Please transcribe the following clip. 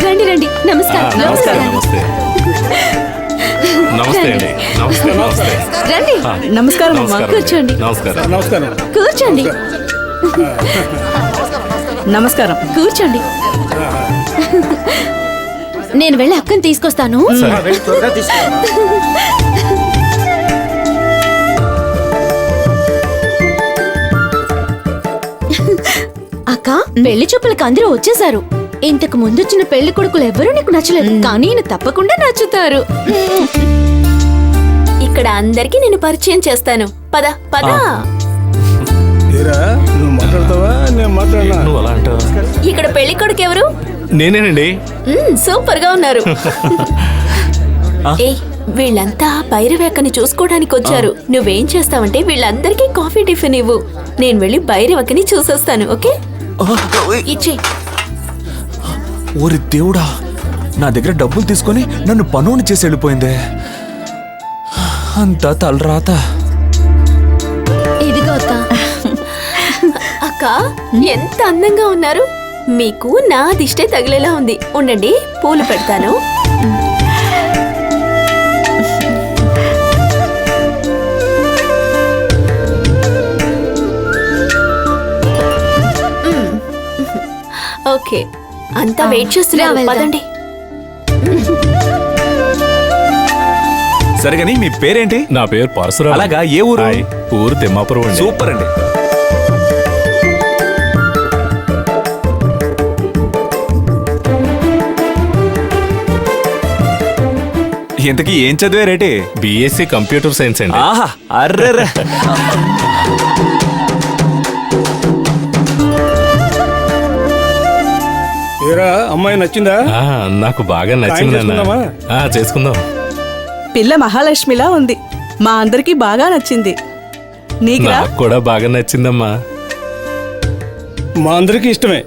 రండి రండి. నమస్కారం. నమస్కారం. నమస్తే నమస్తే అండి. నమస్తే నమస్తే. రండి. నమస్కారం అమ్మా. నమస్కారం. కూర్చోండి. నమస్కారం. నమస్కారం. కూర్చోండి. నమస్కారం. కూర్చోండి. నేను వెళ్ళి అక్కని తీసుకొస్తాను. త్వరగా తీసుకురా. అక్క, పెళ్లి చూపులకు అందరూ వచ్చేసారు. ఇంతకు ముందు వచ్చిన పెళ్లి కొడుకులు ఎవరూ నీకు నచ్చలేదు, కానీ ఈయన తప్పకుండా నచ్చుతారు. ఇక్కడ అందరికి నేను పరిచయం చేస్తాను. పద పద. ఏరా, నువ్వు మాట్లాడతావా నేను మాట్లాడినా? నువ్వు అలా అంటావు? ఇక్కడ పెళ్లి కొడుకు ఎవరు? నేనేనండి. సూపర్ గా ఉన్నారు. ఏయ్, వీళ్ళంతా భైరవక్కని చూసుకోవడానికి వచ్చారు. నువ్వేం చేస్తావంటే వీళ్ళందరికీ కాఫీ టిఫిన్ ఇవ్వు. నేను వెళ్ళి భైరవక్కని చూసొస్తాను. ఓకే, ఇచ్చే. ఓరి దేవుడా, నా దగ్గర డబ్బులు తీసుకొని నన్ను పనోని చేసి వెళ్ళిపోయిందే. అంతా తలరాత. ఇదిగో అక్క. అక్క, ఎంత అందంగా ఉన్నారు. మీకు నా దిష్టే తగిలేలా ఉంది. ఉండండి, పూలు పెడతాను. ఓకే, అంతా వెయిట్ చేస్తున్నారు. పదండి. సరే గాని మీ పేరేంటి? నా పేరు పరశురామ్. అలాగా, ఏ ఊరు? హాయ్, ఊరు తిమ్మాపురం అండి. సూపర్ అండి. ఇంతకీ ఏం చదివారేటి? బిఎస్సి కంప్యూటర్ సైన్స్ అండి. ఆహా, అర్రెర్రే. ఏరా, అమ్మాయి నచ్చిందా? నాకు బాగా నచ్చింది అన్న. చేసుకుందామా? చేసుకుందాం. పిల్ల మహాలక్ష్మిలా ఉంది. మా అందరికి బాగా నచ్చింది. నీకురా? నాకు కూడా బాగా నచ్చిందమ్మా. మా అందరికి ఇష్టమే.